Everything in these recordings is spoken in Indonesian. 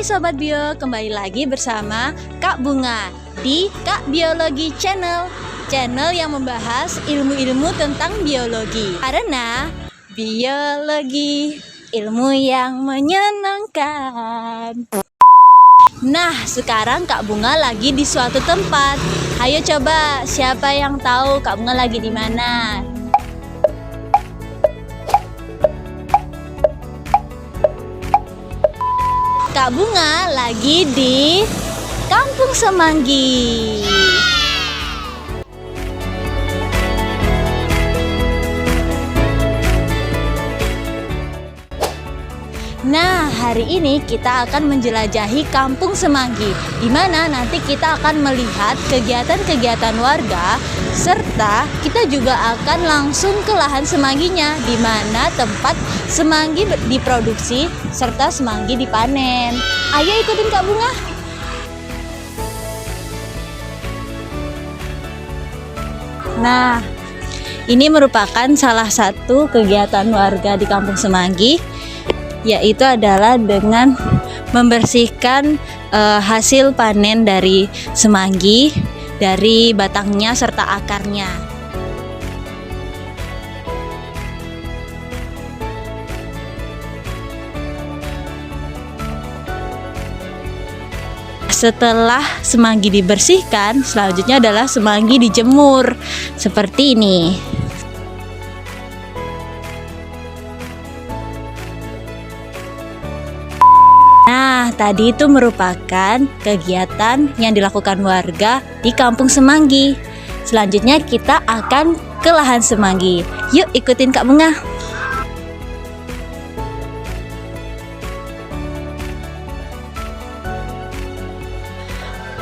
Sobat Bio, kembali lagi bersama Kak Bunga di Kak Biologi Channel. Channel yang membahas ilmu-ilmu tentang biologi. Karena biologi ilmu yang menyenangkan. Nah, sekarang Kak Bunga lagi di suatu tempat. Ayo coba, siapa yang tahu Kak Bunga lagi di mana? Kak Bunga lagi di Kampung Semanggi. Nah, hari ini kita akan menjelajahi Kampung Semanggi, di mana nanti kita akan melihat kegiatan-kegiatan warga, serta kita juga akan langsung ke lahan semangginya, di mana tempat semanggi diproduksi serta semanggi dipanen. Ayo ikutin Kak Bunga. Nah, ini merupakan salah satu kegiatan warga di Kampung Semanggi, yaitu adalah dengan membersihkan hasil panen dari semanggi, dari batangnya serta akarnya. Setelah semanggi dibersihkan, selanjutnya adalah semanggi dijemur seperti ini. Nah, tadi itu merupakan kegiatan yang dilakukan warga di Kampung Semanggi. Selanjutnya kita akan ke lahan semanggi. Yuk ikutin Kak Bunga.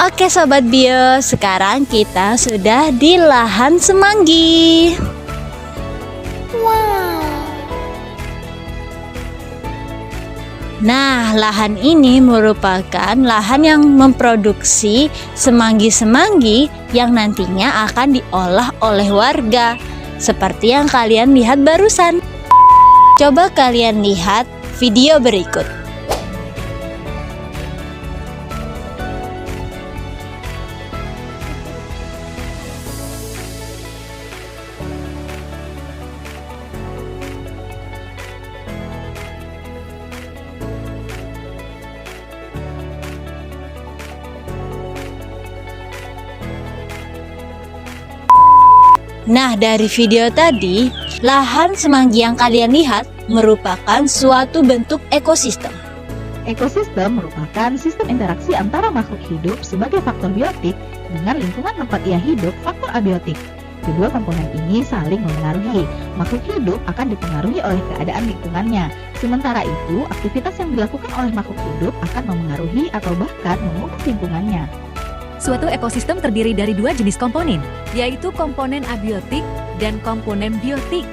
Oke Sobat Bio, sekarang kita sudah di lahan semanggi. Nah, lahan ini merupakan lahan yang memproduksi semanggi-semanggi yang nantinya akan diolah oleh warga, seperti yang kalian lihat barusan. Coba kalian lihat video berikut. Nah, dari video tadi, lahan semanggi yang kalian lihat merupakan suatu bentuk ekosistem. Ekosistem merupakan sistem interaksi antara makhluk hidup sebagai faktor biotik dengan lingkungan tempat ia hidup, faktor abiotik. Kedua komponen ini saling memengaruhi. Makhluk hidup akan dipengaruhi oleh keadaan lingkungannya. Sementara itu, aktivitas yang dilakukan oleh makhluk hidup akan memengaruhi atau bahkan mengubah lingkungannya. Suatu ekosistem terdiri dari dua jenis komponen, yaitu komponen abiotik dan komponen biotik.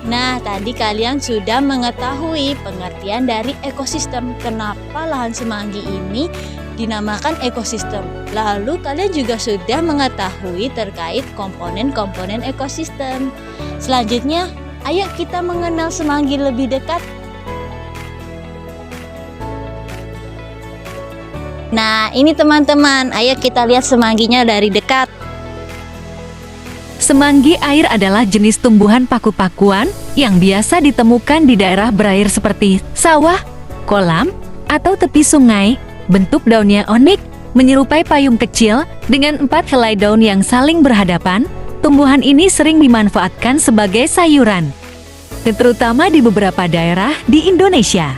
Nah, tadi kalian sudah mengetahui pengertian dari ekosistem. Kenapa lahan semanggi ini dinamakan ekosistem? Lalu kalian juga sudah mengetahui terkait komponen-komponen ekosistem. Selanjutnya, Ayo kita mengenal semanggi lebih dekat. Nah, ini teman-teman, ayo kita lihat semangginya dari dekat. Semanggi air adalah jenis tumbuhan paku-pakuan yang biasa ditemukan di daerah berair seperti sawah, kolam, atau tepi sungai. Bentuk daunnya unik, menyerupai payung kecil dengan 4 helai daun yang saling berhadapan. Tumbuhan ini sering dimanfaatkan sebagai sayuran, terutama di beberapa daerah di Indonesia.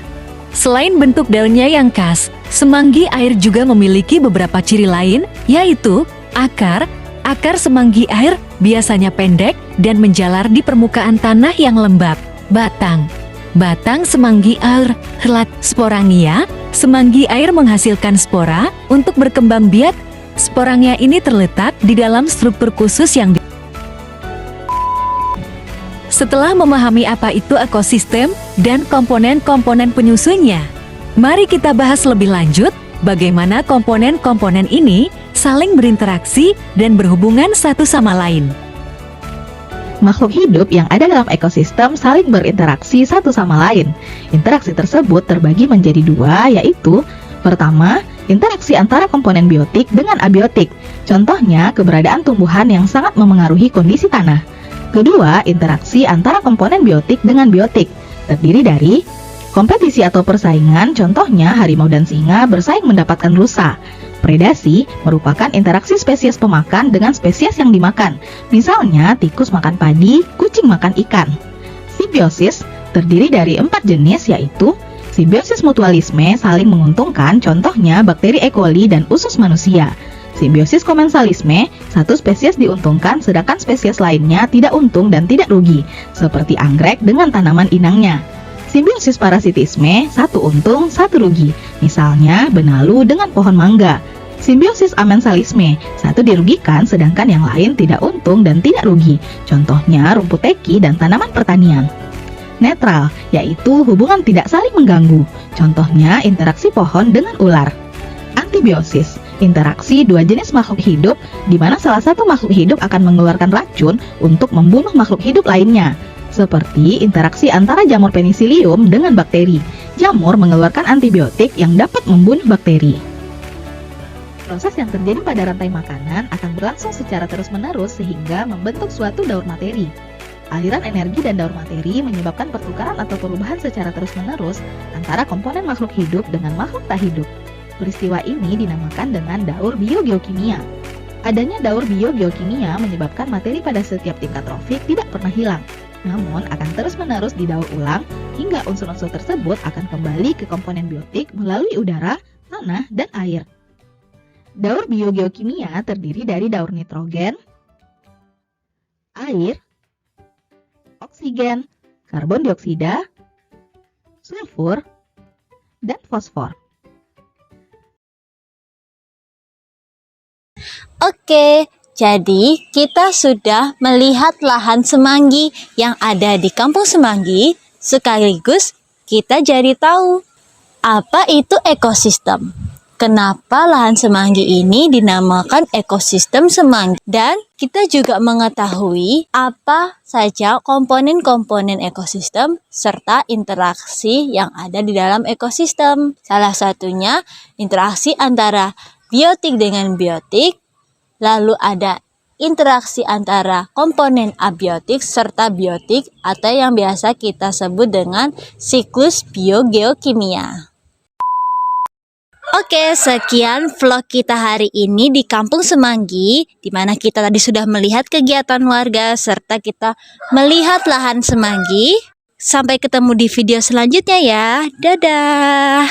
Selain bentuk daunnya yang khas, semanggi air juga memiliki beberapa ciri lain, yaitu akar. Akar semanggi air biasanya pendek dan menjalar di permukaan tanah yang lembab. Batang. Batang semanggi air, helat sporangia. Semanggi air menghasilkan spora untuk berkembang biak. Sporangia ini terletak di dalam struktur khusus yang Setelah memahami apa itu ekosistem dan komponen-komponen penyusunnya, mari kita bahas lebih lanjut bagaimana komponen-komponen ini saling berinteraksi dan berhubungan satu sama lain. Makhluk hidup yang ada dalam ekosistem saling berinteraksi satu sama lain. Interaksi tersebut terbagi menjadi 2, yaitu pertama, interaksi antara komponen biotik dengan abiotik. Contohnya, keberadaan tumbuhan yang sangat memengaruhi kondisi tanah. Kedua, interaksi antara komponen biotik dengan biotik, terdiri dari kompetisi atau persaingan, contohnya harimau dan singa bersaing mendapatkan rusa. Predasi merupakan interaksi spesies pemakan dengan spesies yang dimakan, misalnya tikus makan padi, kucing makan ikan. Simbiosis terdiri dari 4 jenis, yaitu simbiosis mutualisme, saling menguntungkan, contohnya bakteri E. coli dan usus manusia. Simbiosis komensalisme, satu spesies diuntungkan sedangkan spesies lainnya tidak untung dan tidak rugi, seperti anggrek dengan tanaman inangnya. Simbiosis parasitisme, satu untung, satu rugi, misalnya benalu dengan pohon mangga. Simbiosis amensalisme, satu dirugikan sedangkan yang lain tidak untung dan tidak rugi, contohnya rumput teki dan tanaman pertanian. Netral, yaitu hubungan tidak saling mengganggu, contohnya interaksi pohon dengan ular. Antibiosis, interaksi 2 jenis makhluk hidup di mana salah satu makhluk hidup akan mengeluarkan racun untuk membunuh makhluk hidup lainnya. Seperti interaksi antara jamur penisilium dengan bakteri. Jamur mengeluarkan antibiotik yang dapat membunuh bakteri. Proses yang terjadi pada rantai makanan akan berlangsung secara terus-menerus sehingga membentuk suatu daur materi. Aliran energi dan daur materi menyebabkan pertukaran atau perubahan secara terus-menerus antara komponen makhluk hidup dengan makhluk tak hidup. Peristiwa ini dinamakan dengan daur biogeokimia. Adanya daur biogeokimia menyebabkan materi pada setiap tingkat trofik tidak pernah hilang, namun akan terus-menerus didaur ulang hingga unsur-unsur tersebut akan kembali ke komponen biotik melalui udara, tanah, dan air. Daur biogeokimia terdiri dari daur nitrogen, air, oksigen, karbon dioksida, sulfur, dan fosfor. Oke, jadi kita sudah melihat lahan semanggi yang ada di Kampung Semanggi, sekaligus kita jadi tahu apa itu ekosistem. Kenapa lahan semanggi ini dinamakan ekosistem semanggi? Dan kita juga mengetahui apa saja komponen-komponen ekosistem serta interaksi yang ada di dalam ekosistem. Salah satunya interaksi antara biotik dengan biotik, lalu ada interaksi antara komponen abiotik serta biotik atau yang biasa kita sebut dengan siklus biogeokimia. Oke, sekian vlog kita hari ini di Kampung Semanggi, di mana kita tadi sudah melihat kegiatan warga serta kita melihat lahan semanggi. Sampai ketemu di video selanjutnya ya. Dadah.